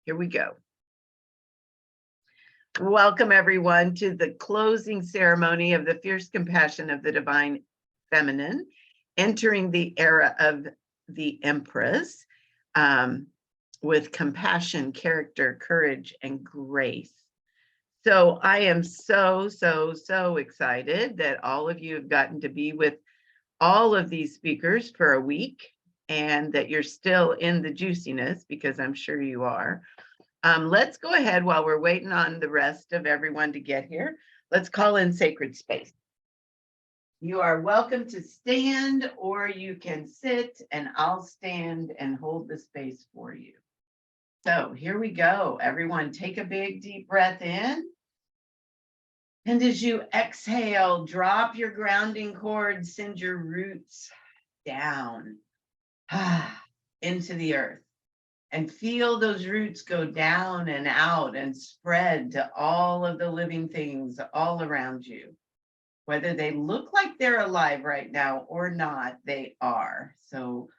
Here we go. Welcome everyone to the closing ceremony of the Fierce Compassion of the Divine Feminine, entering the era of the Empress with compassion, character, courage, and grace. So I am so excited that all of you have gotten to be with all of these speakers for a week, and that you're still in the juiciness, because I'm sure you are. Let's go ahead while we're waiting on the rest of everyone to get here. Let's call in sacred space. You are welcome to stand, or you can sit, and I'll stand and hold the space for you. So here we go. Everyone take a big deep breath in. And as you exhale, drop your grounding cord, send your roots down into the earth. And feel those roots go down and out and spread to all of the living things all around you. Whether they look like they're alive right now or not, they are. So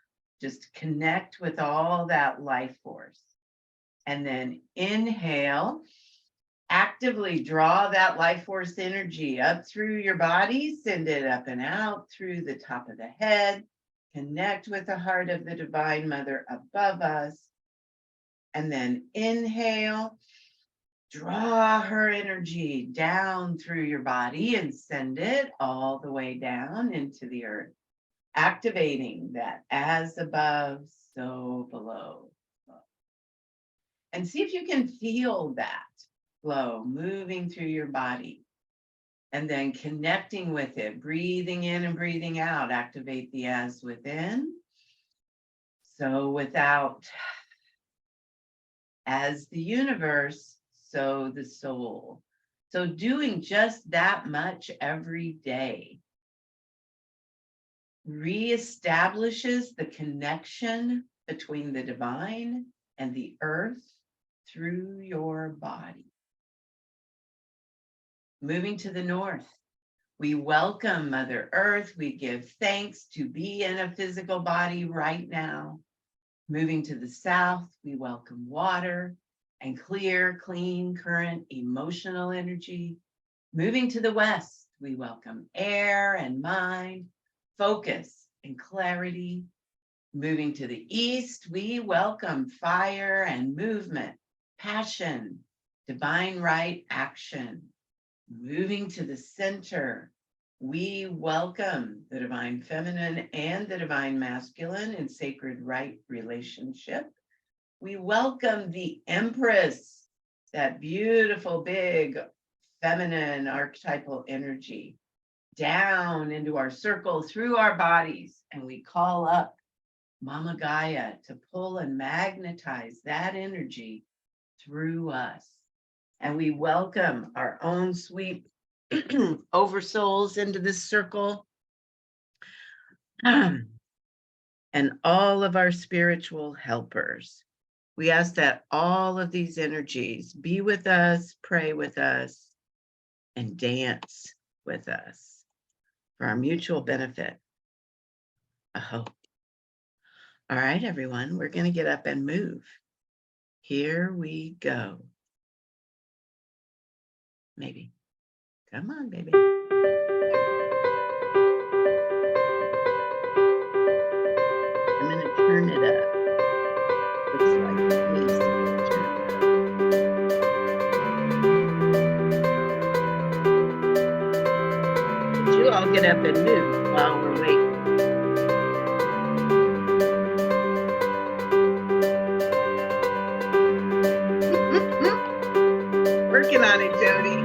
just connect with all that life force. And then inhale, actively draw that life force energy up through your body, send it up and out through the top of the head, connect with the heart of the Divine Mother above us. And then inhale, draw her energy down through your body and send it all the way down into the earth, activating that as above, so below. And see if you can feel that flow moving through your body, and then connecting with it, breathing in and breathing out, activate the as within, so without. As the universe, so the soul. So doing just that much every day reestablishes the connection between the divine and the earth through your body. Moving to the north, we welcome Mother Earth. We give thanks to be in a physical body right now. Moving to the south, we welcome water and clear, clean, current, emotional energy. Moving to the west, we welcome air and mind, focus and clarity. Moving to the east, we welcome fire and movement, passion, divine right action. Moving to the center, we welcome the Divine Feminine and the Divine Masculine in sacred right relationship. We welcome the Empress, that beautiful, big, feminine archetypal energy, down into our circle through our bodies. And we call up Mama Gaia to pull and magnetize that energy through us. And we welcome our own sweet oversouls into this circle, and all of our spiritual helpers. We ask that all of these energies be with us, pray with us, and dance with us for our mutual benefit. I hope. All right, everyone, we're going to get up and move. Here we go. Maybe. Come on, baby. I'm going to turn it up. Looks like this. But you all get up and move while we're waiting. Working on it, Jody.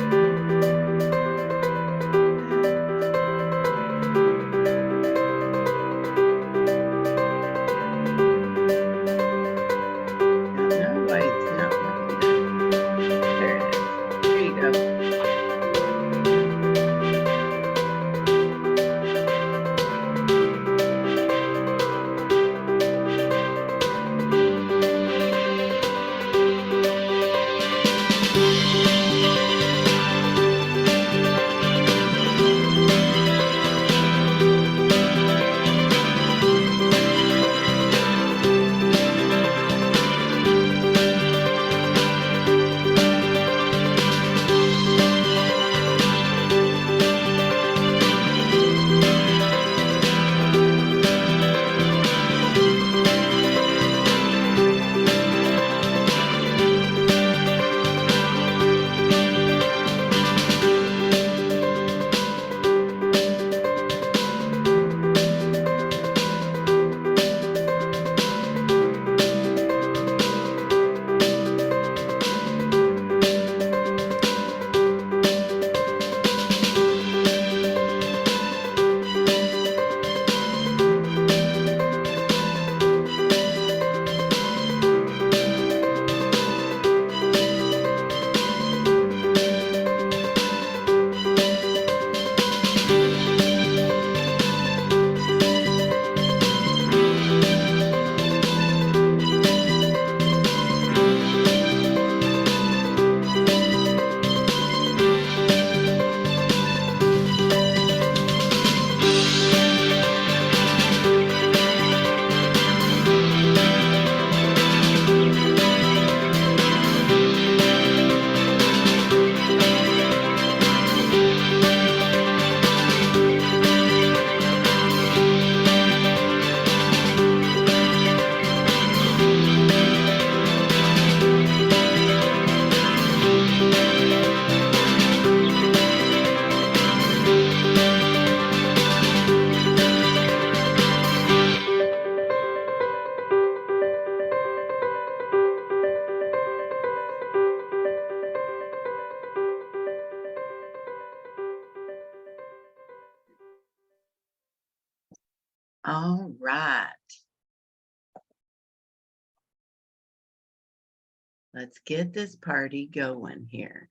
Let's get this party going here.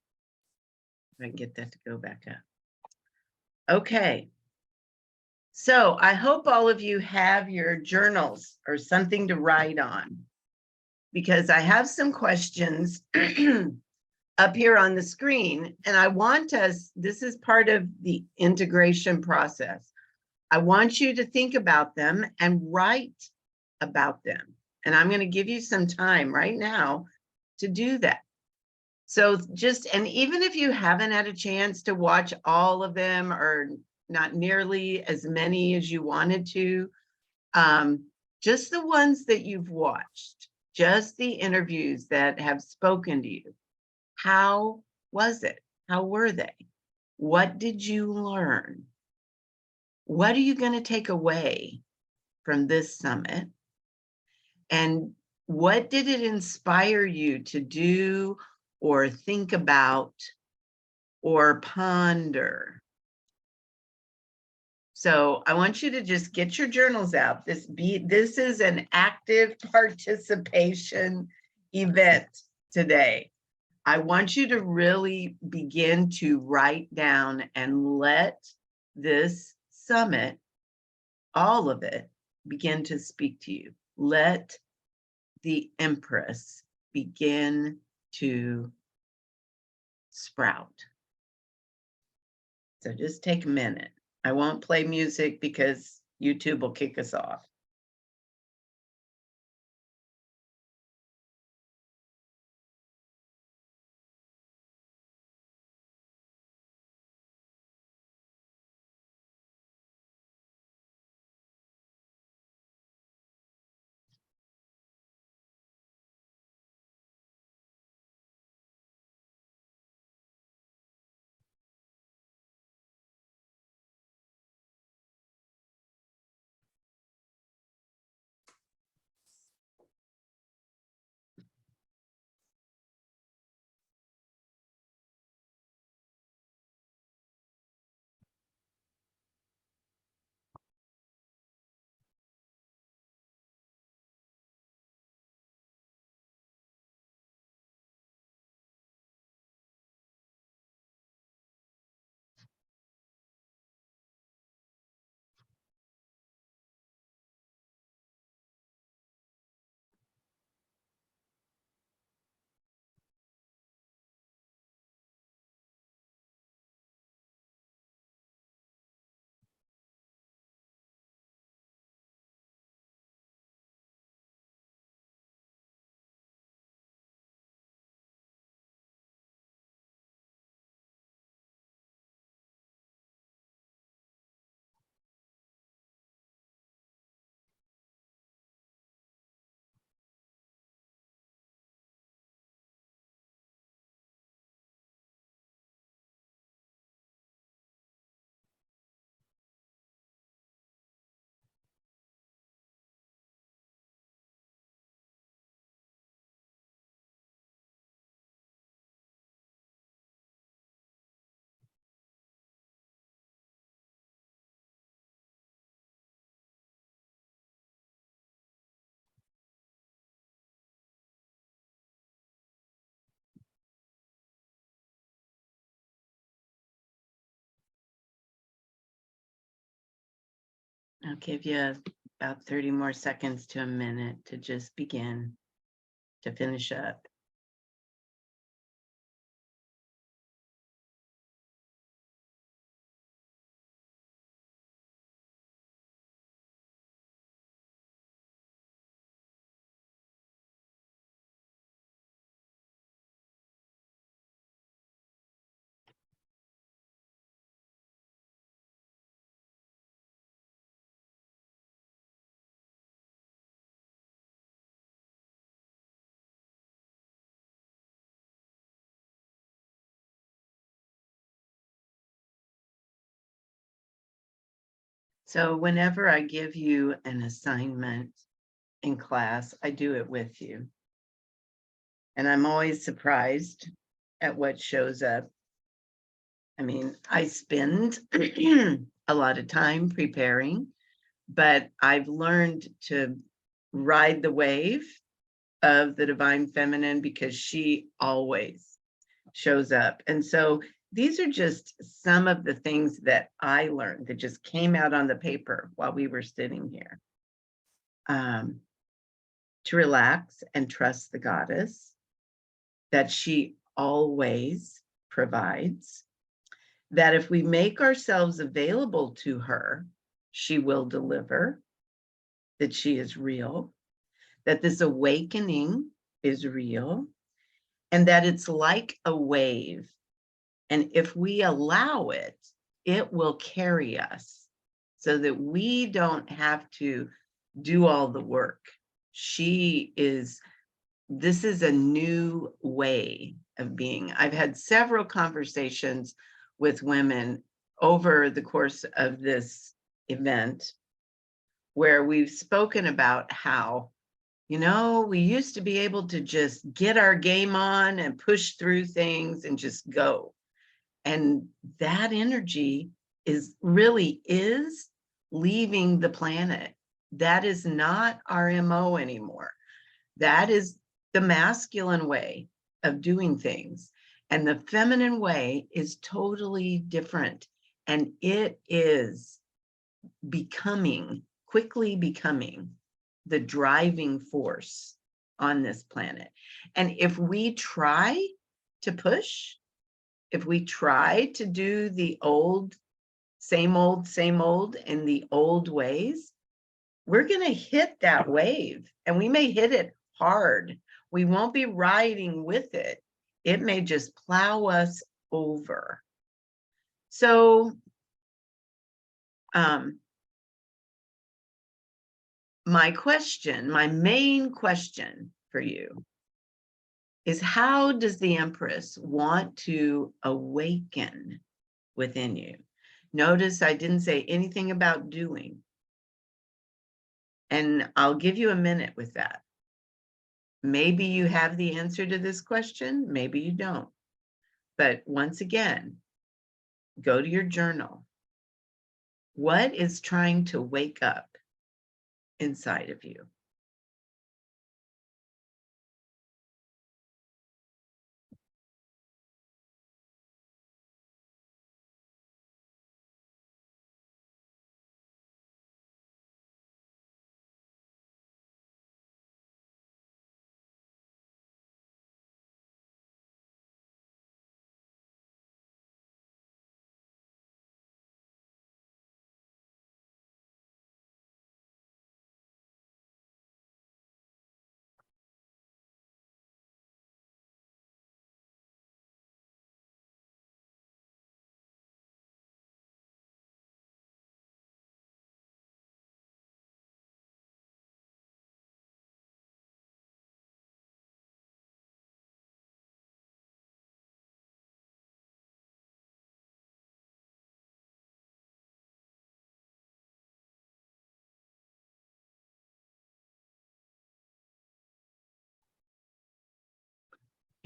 If I can get that to go back up. Okay. So I hope all of you have your journals or something to write on, because I have some questions up here on the screen, and I want us, this is part of the integration process. I want you to think about them and write about them. And I'm going to give you some time right now to do that. So just, and even if you haven't had a chance to watch all of them or not nearly as many as you wanted to, just the ones that you've watched, just the interviews that have spoken to you. How was it? How were they? What did you learn? What are you going to take away from this summit? And what did it inspire you to do or think about or ponder? So I want you to just get your journals out. This is an active participation event today. I want you to really begin to write down and let this summit, all of it, begin to speak to you. Let the Empress begin to sprout. So just take a minute. I won't play music because YouTube will kick us off. I'll give you about 30 more seconds to a minute to just begin to finish up. So whenever I give you an assignment in class, I do it with you. And I'm always surprised at what shows up. I mean, I spend a lot of time preparing, but I've learned to ride the wave of the divine feminine because she always shows up. And so these are just some of the things that I learned that just came out on the paper while we were sitting here. To relax and trust the goddess, that she always provides, that if we make ourselves available to her, she will deliver, that she is real, that this awakening is real, and that it's like a wave. And if we allow it, it will carry us so that we don't have to do all the work. This is a new way of being. I've had several conversations with women over the course of this event where we've spoken about how, we used to be able to just get our game on and push through things and just go. And that energy really is leaving the planet. That is not our MO anymore. That is the masculine way of doing things. And the feminine way is totally different. And it is quickly becoming the driving force on this planet. And if we try to push, if we try to do the same old in the old ways, we're going to hit that wave, and we may hit it hard. We won't be riding with it. It may just plow us over. So, my main question for you is, how does the Empress want to awaken within you? Notice I didn't say anything about doing. And I'll give you a minute with that. Maybe you have the answer to this question, maybe you don't. But once again, go to your journal. What is trying to wake up inside of you?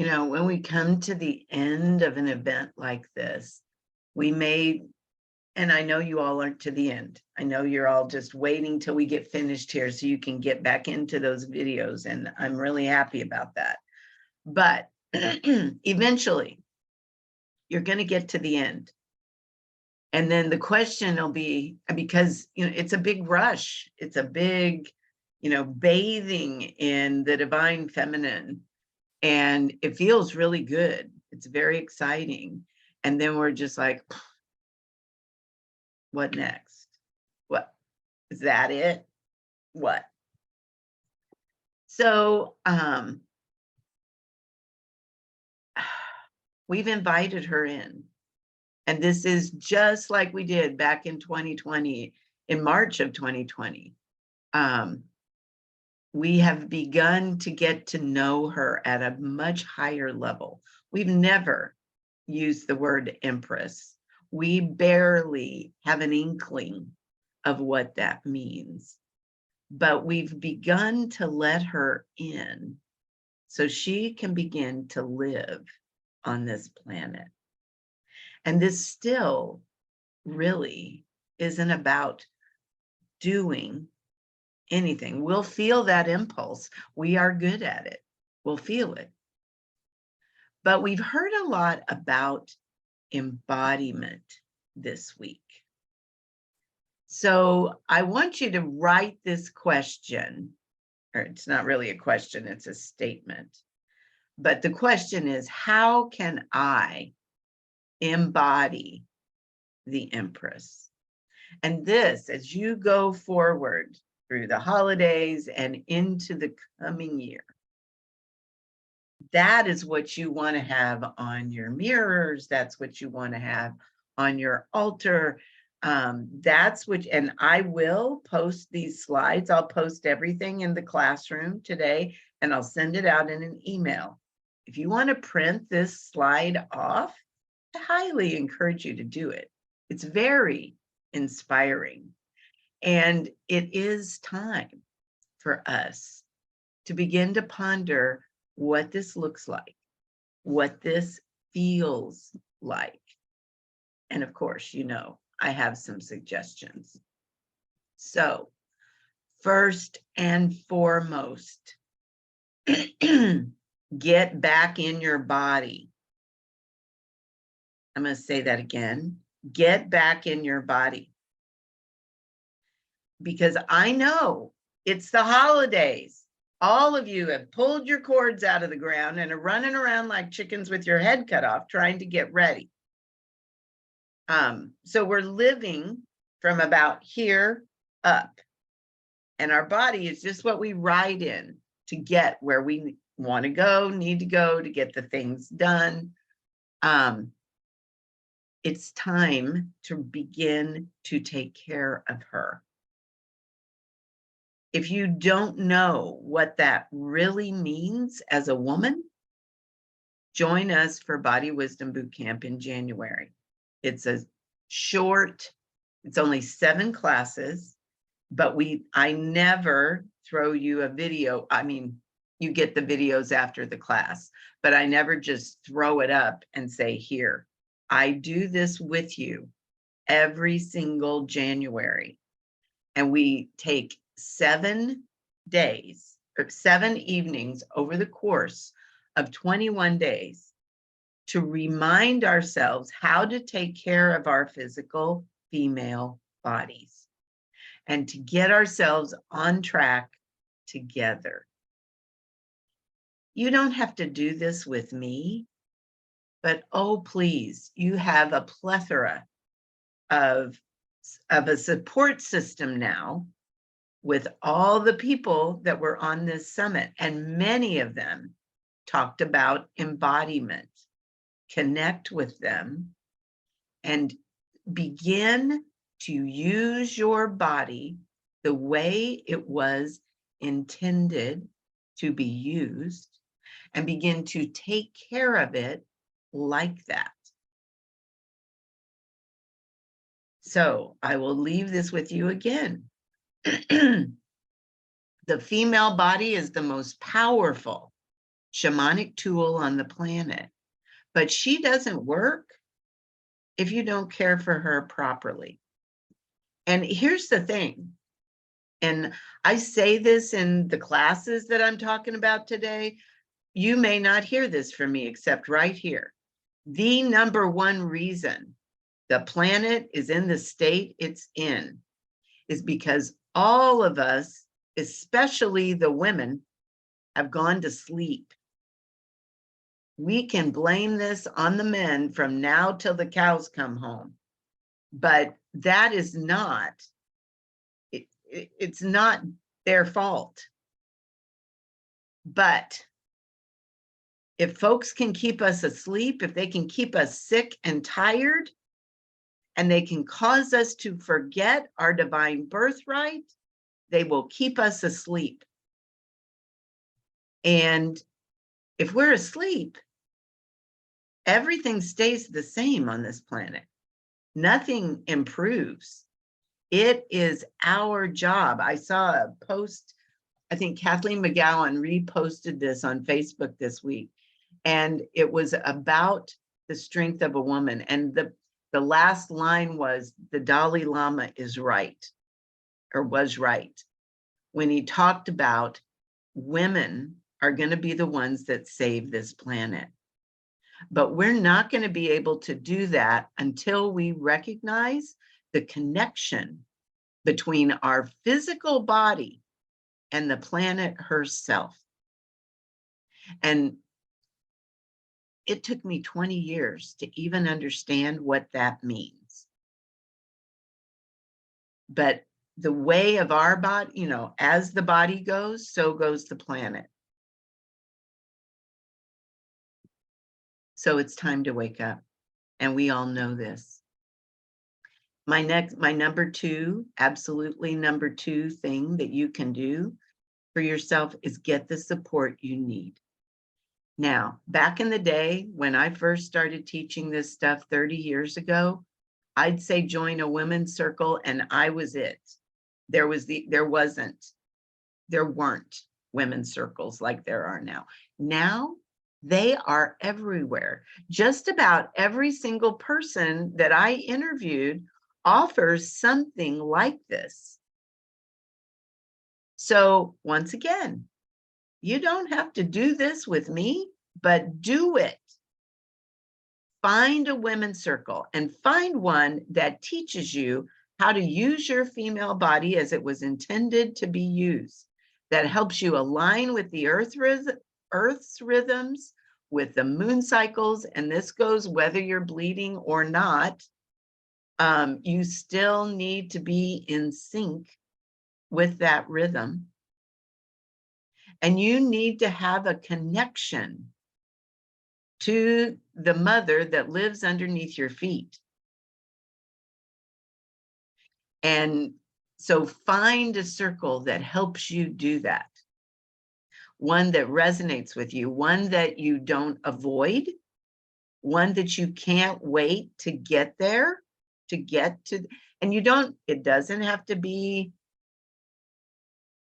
When we come to the end of an event like this, and I know you all aren't to the end. I know you're all just waiting till we get finished here so you can get back into those videos, and I'm really happy about that. But eventually, you're going to get to the end. And then the question will be, because it's a big rush. It's a big, bathing in the divine feminine. And it feels really good. It's very exciting. And then we're just like, what next? What? Is that it? What? So we've invited her in. And this is just like we did back in 2020, in March of 2020. We have begun to get to know her at a much higher level. We've never used the word Empress. We barely have an inkling of what that means. But we've begun to let her in so she can begin to live on this planet. And this still really isn't about doing anything. We'll feel that impulse. We are good at it. We'll feel it. But we've heard a lot about embodiment this week. So I want you to write this question, or it's not really a question, it's a statement. But the question is, how can I embody the Empress? And this, as you go forward through the holidays and into the coming year, that is what you want to have on your mirrors. That's what you want to have on your altar. That's what, and I will post these slides. I'll post everything in the classroom today, and I'll send it out in an email. If you want to print this slide off, I highly encourage you to do it. It's very inspiring. And it is time for us to begin to ponder what this looks like, what this feels like. And of course, you know, I have some suggestions. So, first and foremost, get back in your body. I'm going to say that again. Get back in your body. Because I know it's the holidays. All of you have pulled your cords out of the ground and are running around like chickens with your head cut off, trying to get ready. So we're living from about here up. And our body is just what we ride in to get where we want to go, need to go, to get the things done. It's time to begin to take care of her. If you don't know what that really means as a woman, join us for Body Wisdom Boot Camp in January. It's a short, it's only 7 classes, but I never throw you a video. I mean, you get the videos after the class, but I never just throw it up and say, here. I do this with you every single January. And we take 7 days or 7 evenings over the course of 21 days to remind ourselves how to take care of our physical female bodies and to get ourselves on track together. You don't have to do this with me, but oh, please, you have a plethora of a support system now with all the people that were on this summit, and many of them talked about embodiment. Connect with them and begin to use your body the way it was intended to be used and begin to take care of it like that. So I will leave this with you again. The female body is the most powerful shamanic tool on the planet, but she doesn't work if you don't care for her properly. And here's the thing, and I say this in the classes that I'm talking about today, you may not hear this from me except right here. The number one reason the planet is in the state it's in is because all of us, especially the women, have gone to sleep. We can blame this on the men from now till the cows come home, but that is not, it's not their fault. But if folks can keep us asleep, if they can keep us sick and tired, and they can cause us to forget our divine birthright, they will keep us asleep. And if we're asleep, everything stays the same on this planet. Nothing improves. It is our job. I saw a post, I think Kathleen McGowan reposted this on Facebook this week, and it was about the strength of a woman. And the last line was, the Dalai Lama is right, or was right. when he talked about women are going to be the ones that save this planet. But we're not going to be able to do that until we recognize the connection between our physical body and the planet herself. And it took me 20 years to even understand what that means. But the way of our body, you know, as the body goes, so goes the planet. So it's time to wake up. And we all know this. My number two, absolutely number two thing that you can do for yourself is get the support you need. Now, back in the day, when I first started teaching this stuff 30 years ago, I'd say join a women's circle and I was it. There weren't women's circles like there are now. Now, they are everywhere. Just about every single person that I interviewed offers something like this. So once again, you don't have to do this with me, but do it. Find a women's circle and find one that teaches you how to use your female body as it was intended to be used, that helps you align with the Earth's rhythms, with the moon cycles, and this goes whether you're bleeding or not. You still need to be in sync with that rhythm. And you need to have a connection to the mother that lives underneath your feet. And so find a circle that helps you do that. One that resonates with you, one that you don't avoid, one that you can't wait to get there, to get to, and it doesn't have to be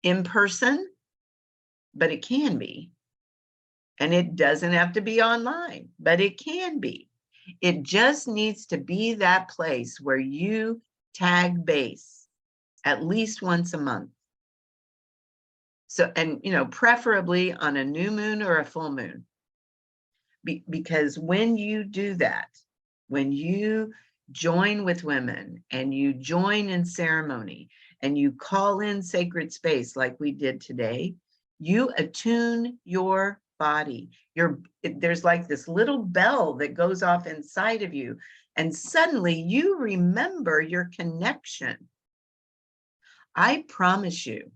in person, but it can be. And it doesn't have to be online, but it can be. It just needs to be that place where you tag base at least once a month. So, and you know, preferably on a new moon or a full moon. Because when you do that, when you join with women and you join in ceremony and you call in sacred space like we did today, you attune your body. There's like this little bell that goes off inside of you, and suddenly you remember your connection. I promise you,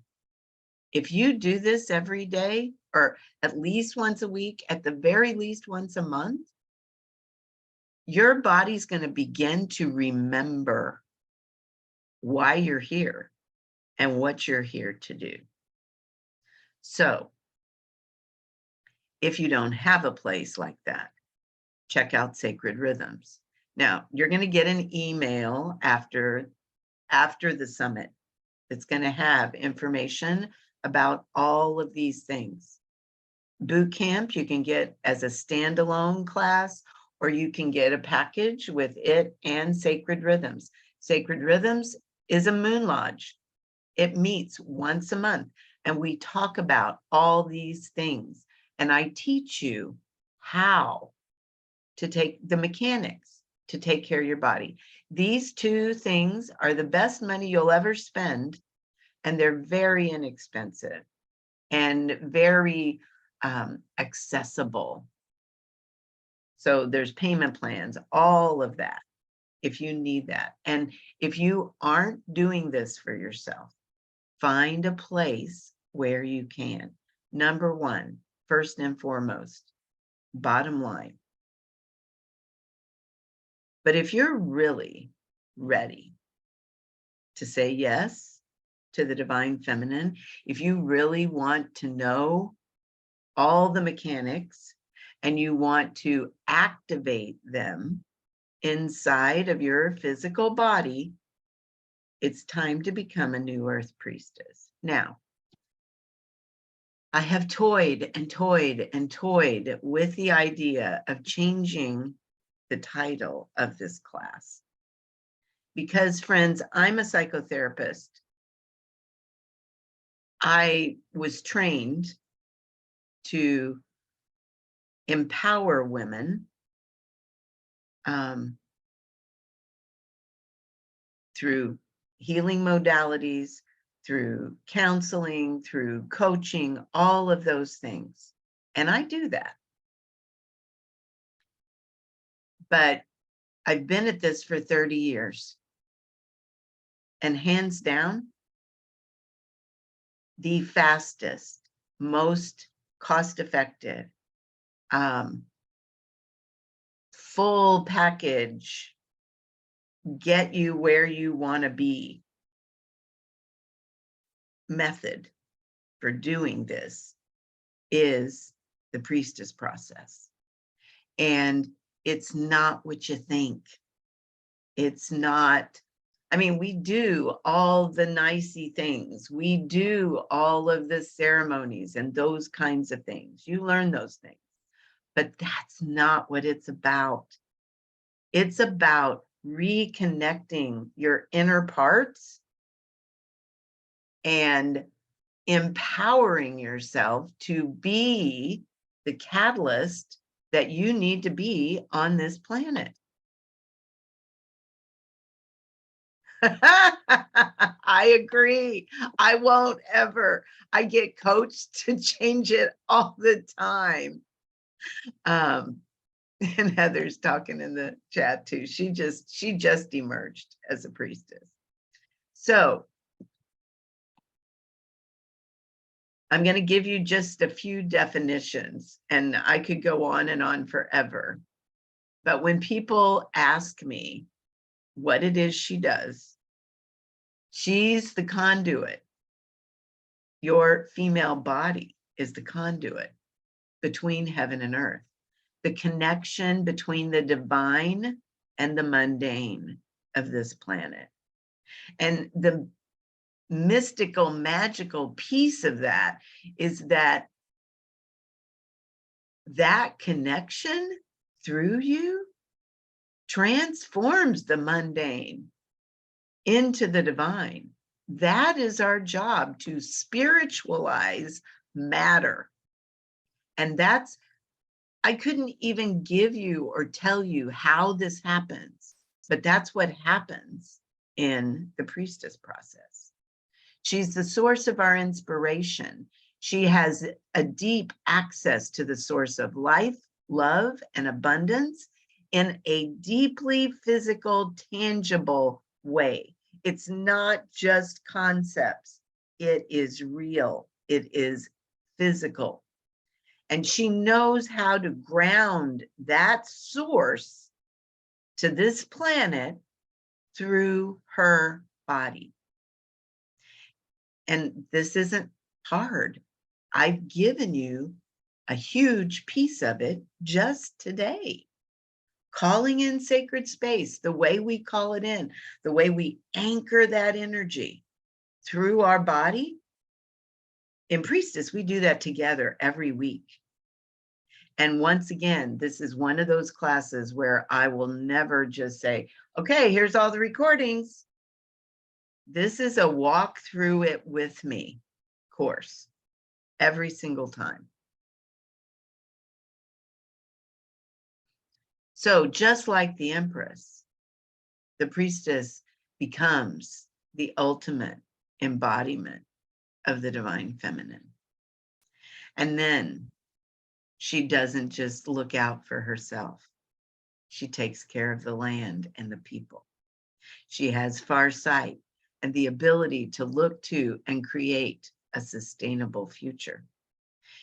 if you do this every day, or at least once a week, at the very least once a month, your body's going to begin to remember why you're here and what you're here to do. So if you don't have a place like that, check out Sacred Rhythms. Now, you're going to get an email after the summit that's going to have information about all of these things. Boot camp, you can get as a standalone class, or you can get a package with it and Sacred Rhythms. Sacred Rhythms is a moon lodge. It meets once a month, and we talk about all these things. And I teach you how to take the mechanics to take care of your body. These two things are the best money you'll ever spend, and they're very inexpensive and very accessible. So there's payment plans, all of that, if you need that. And if you aren't doing this for yourself, find a place where you can. Number one, first and foremost, bottom line. But if you're really ready to say yes to the divine feminine, if you really want to know all the mechanics and you want to activate them inside of your physical body, it's time to become a new earth priestess. Now, I have toyed and toyed and toyed with the idea of changing the title of this class. Because, friends, I'm a psychotherapist. I was trained to empower women through healing modalities, through counseling, through coaching, all of those things. And I do that. But I've been at this for 30 years. And hands down, the fastest, most cost-effective, full package, get you where you want to be method for doing this is the priestess process. And it's not what you think. It's not, I mean, we do all the nicey things. We do all of the ceremonies and those kinds of things. You learn those things, but that's not what it's about. It's about reconnecting your inner parts and empowering yourself to be the catalyst that you need to be on this planet. I agree. I won't ever. I get coached to change it all the time. And Heather's talking in the chat too. She just emerged as a priestess. So I'm going to give you just a few definitions, and I could go on and on forever. But when people ask me what it is she does, she's the conduit. Your female body is the conduit between heaven and earth, the connection between the divine and the mundane of this planet. And the mystical, magical piece of that is that connection through you transforms the mundane into the divine. That is our job, to spiritualize matter. And that's, I couldn't even give you or tell you how this happens, but that's what happens in the priestess process. She's the source of our inspiration. She has a deep access to the source of life, love, and abundance in a deeply physical, tangible way. It's not just concepts. It is real. It is physical. And she knows how to ground that source to this planet through her body. And this isn't hard. I've given you a huge piece of it just today. Calling in sacred space, the way we call it in, the way we anchor that energy through our body. In Priestess, we do that together every week. And once again, this is one of those classes where I will never just say, okay, here's all the recordings. This is a walk through it with me course every single time. So just like the Empress, the priestess becomes the ultimate embodiment of the divine feminine. And then she doesn't just look out for herself. She takes care of the land and the people. She has far sight and the ability to look to and create a sustainable future.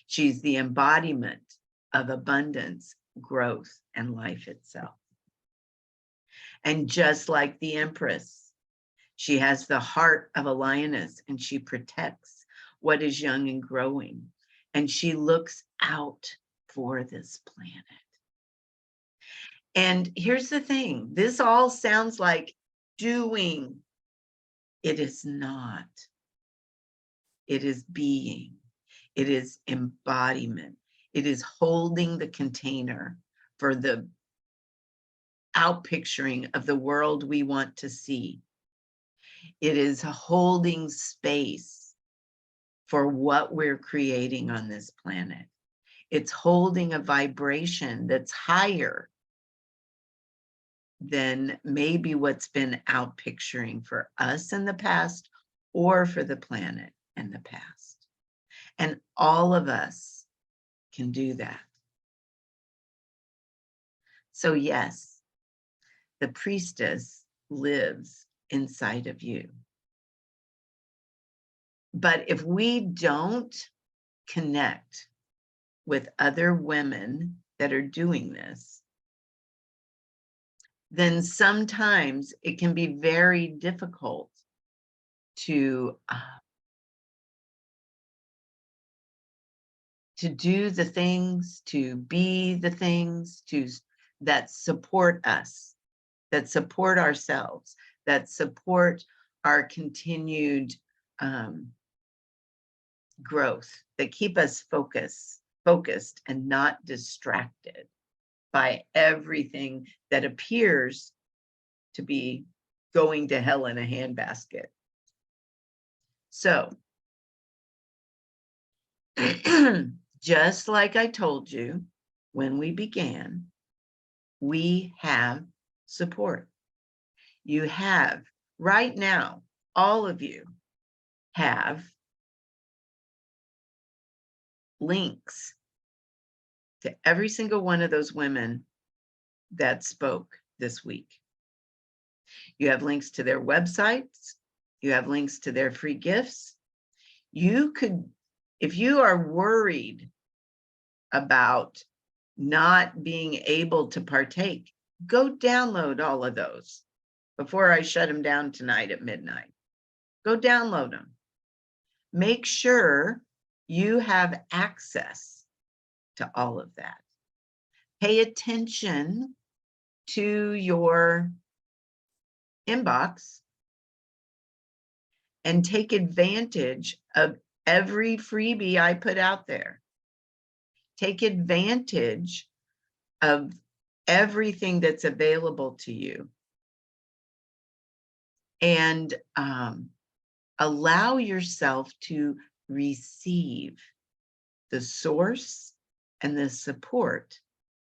She's the embodiment of abundance, growth, and life itself. And just like the Empress, she has the heart of a lioness, and she protects what is young and growing, and she looks out for this planet. And here's the thing, this all sounds like doing. It is not. It is being. It is embodiment. It is holding the container for the outpicturing of the world we want to see. It is holding space for what we're creating on this planet. It's holding a vibration that's higher than maybe what's been out picturing for us in the past or for the planet in the past. And all of us can do that. So yes, the priestess lives inside of you. But if we don't connect with other women that are doing this, then sometimes it can be very difficult to do the things, to be the things that support us, that support ourselves, that support our continued growth, that keep us focused and not distracted by everything that appears to be going to hell in a handbasket. So, just like I told you when we began, we have support. You have, right now, all of you have links to every single one of those women that spoke this week. You have links to their websites. You have links to their free gifts. You could, if you are worried about not being able to partake, go download all of those before I shut them down tonight at midnight. Go download them. Make sure you have access to all of that. Pay attention to your inbox and take advantage of every freebie I put out there. Take advantage of everything that's available to you. And allow yourself to receive the source and the support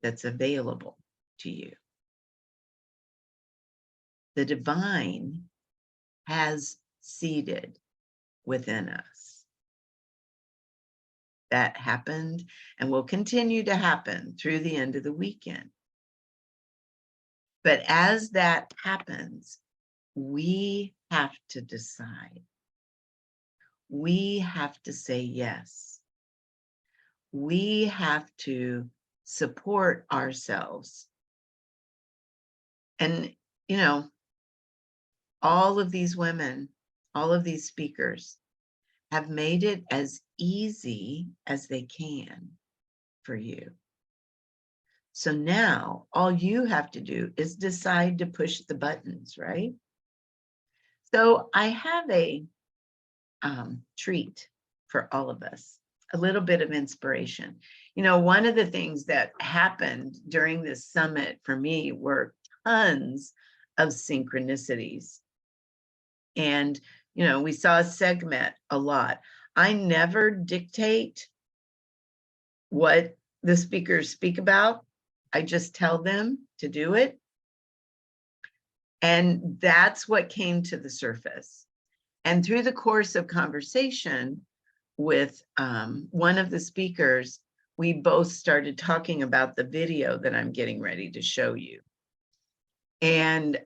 that's available to you. The divine has seated within us. That happened and will continue to happen through the end of the weekend. But as that happens, we have to decide. We have to say yes. We have to support ourselves. And, you know, all of these women, all of these speakers have made it as easy as they can for you. So now all you have to do is decide to push the buttons, right? So I have a treat for all of us, a little bit of inspiration. You know, one of the things that happened during this summit for me were tons of synchronicities. And, you know, we saw segment a lot. I never dictate what the speakers speak about. I just tell them to do it. And that's what came to the surface. And through the course of conversation with one of the speakers, we both started talking about the video that I'm getting ready to show you. And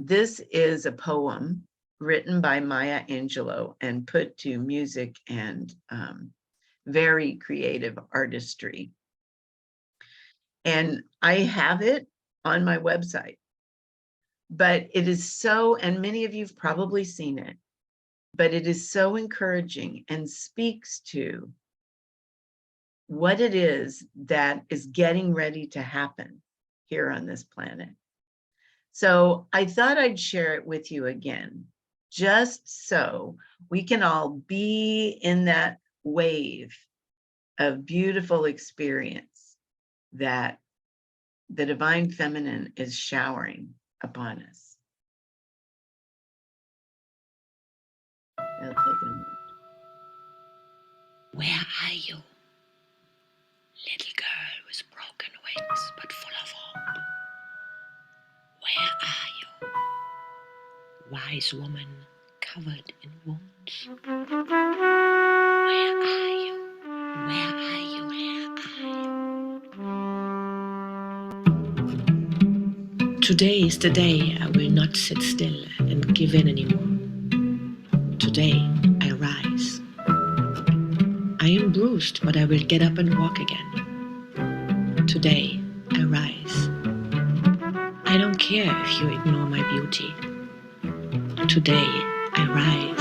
this is a poem written by Maya Angelou and put to music and very creative artistry. And I have it on my website, but it is so, and many of you've probably seen it, but it is so encouraging and speaks to what it is that is getting ready to happen here on this planet. So I thought I'd share it with you again, just so we can all be in that wave of beautiful experience that the divine feminine is showering upon us. I'll take a minute. Where are you? Little girl with broken wings but full of hope. Where are you? Wise woman covered in wounds. Where are you? Where are you? Where are you? Today is the day I will not sit still and give in anymore. Today I rise. I am bruised, but I will get up and walk again. Today I rise. I don't care if you ignore my beauty. Today I rise.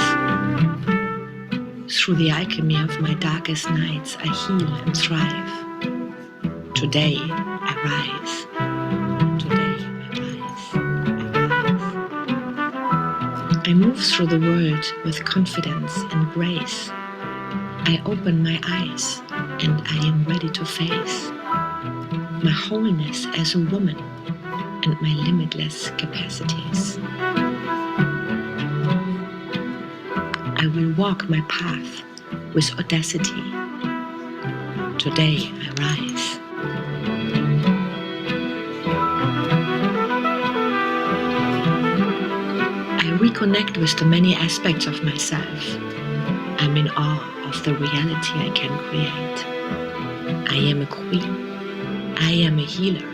Through the alchemy of my darkest nights, I heal and thrive. Today I rise. Today I rise. I move through the world with confidence and grace. I open my eyes and I am ready to face my wholeness as a woman and my limitless capacities. I will walk my path with audacity. Today I rise. I reconnect with the many aspects of myself. I'm in awe of the reality I can create. I am a queen. I am a healer,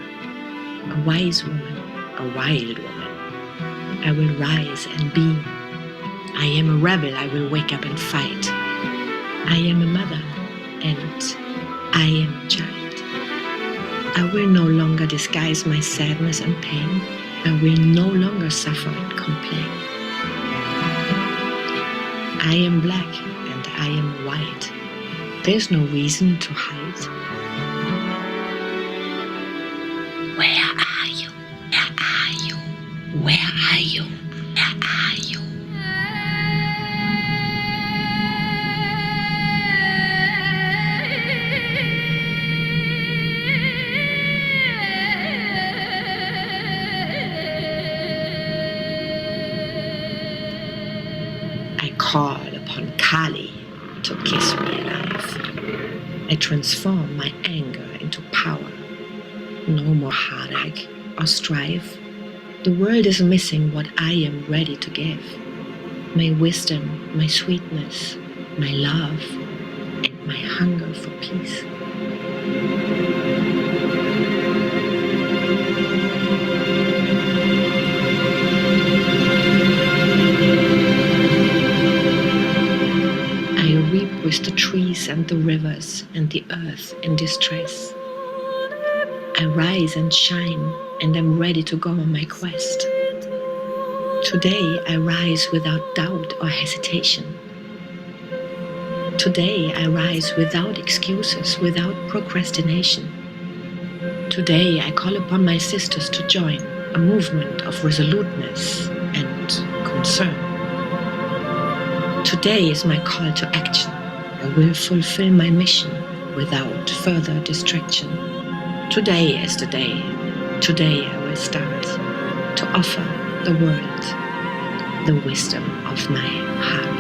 a wise woman, a wild woman. I will rise and beam. I am a rebel. I will wake up and fight. I am a mother and I am a child. I will no longer disguise my sadness and pain. I will no longer suffer and complain. I am black and I am white. There's no reason to hide. Where are you? Where are you? Where are you? Where are you? I call upon Kali to kiss me alive. I transform my anger into power. No more heartache or strife. The world is missing what I am ready to give. My wisdom, my sweetness, my love, and my hunger for peace. I weep with the trees and the rivers and the earth in distress. I rise and shine and am ready to go on my quest. Today I rise without doubt or hesitation. Today I rise without excuses, without procrastination. Today I call upon my sisters to join a movement of resoluteness and concern. Today is my call to action. I will fulfill my mission without further distraction. Today is the day. Today I will start to offer the world the wisdom of my heart.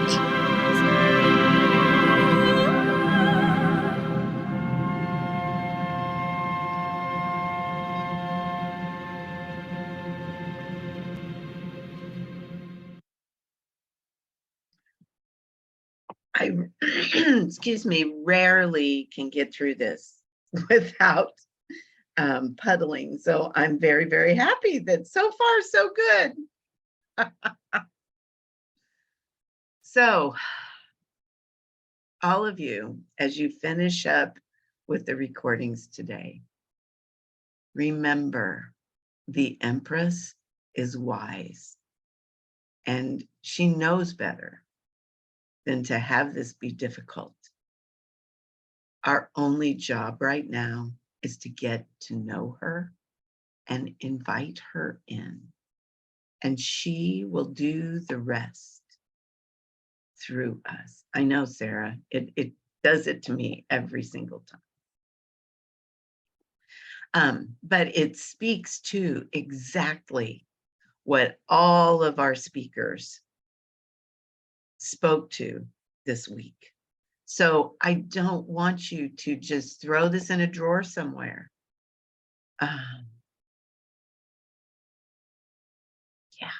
I, excuse me, rarely can get through this without puddling. So I'm very, very happy that so far so good. So all of you, as you finish up with the recordings today, remember the Empress is wise and she knows better than to have this be difficult. Our only job right now is to get to know her and invite her in, and she will do the rest through us. I know, Sarah, it does it to me every single time. But it speaks to exactly what all of our speakers spoke to this week. So I don't want you to just throw this in a drawer somewhere. Um, yeah.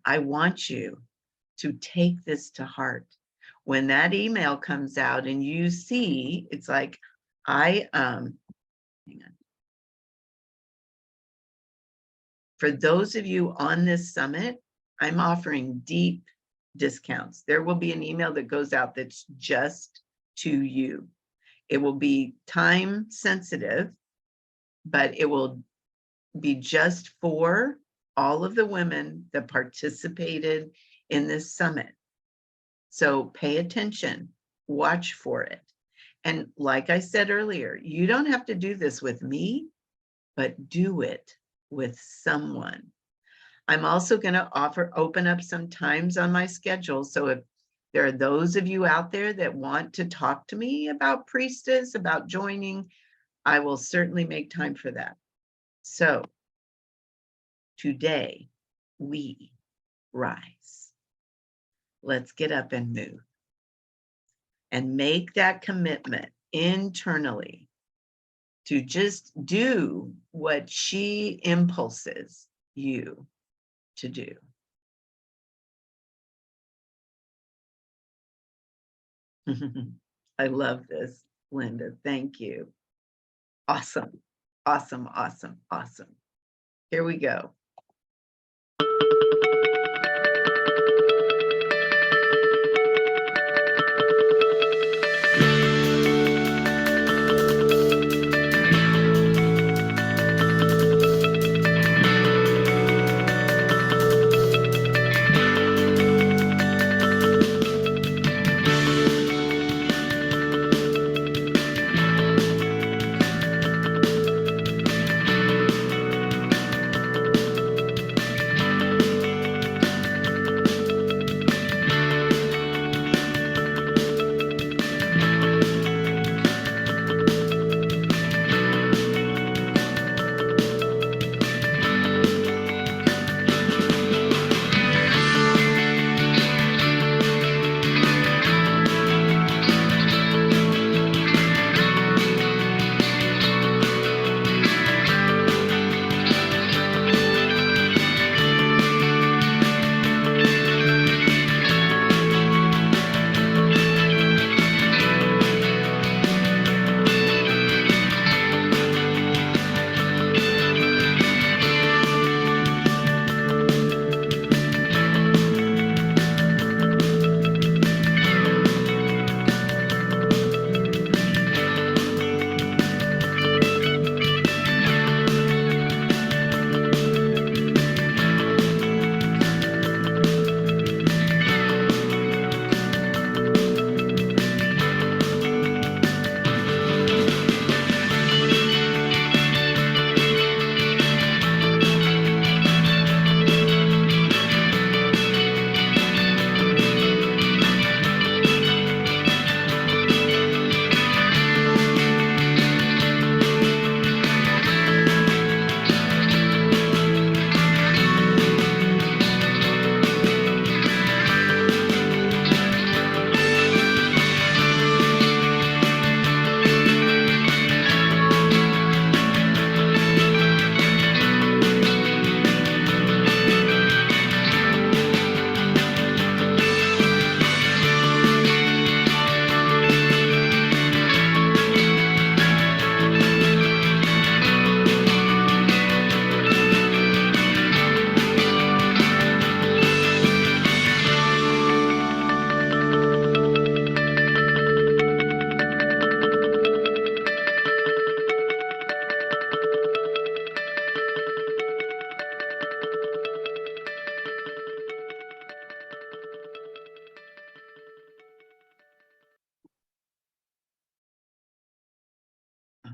I want you to take this to heart. When that email comes out and you see, it's like, hang on. For those of you on this summit, I'm offering deep discounts. There will be an email that goes out that's just to you. It will be time sensitive, but it will be just for all of the women that participated in this summit. So pay attention, watch for it. And like I said earlier, you don't have to do this with me, but do it with someone. I'm also going to open up some times on my schedule. So if there are those of you out there that want to talk to me about Priestess, about joining, I will certainly make time for that. So today we rise. Let's get up and move and make that commitment internally to just do what she impulses you to do. I love this, Linda. Thank you. Awesome. Awesome. Awesome. Awesome. Here we go.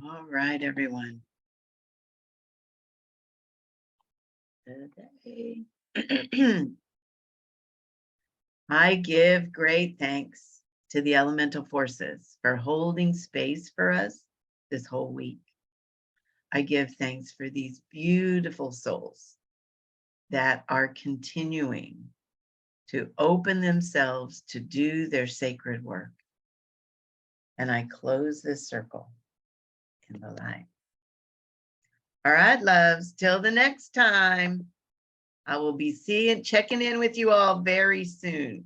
All right, everyone. Today, I give great thanks to the elemental forces for holding space for us this whole week. I give thanks for these beautiful souls that are continuing to open themselves to do their sacred work. And I close this circle in the light. All right, loves, till the next time. I will be checking in with you all very soon.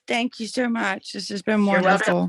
Thank you so much. This has been You're welcome. wonderful.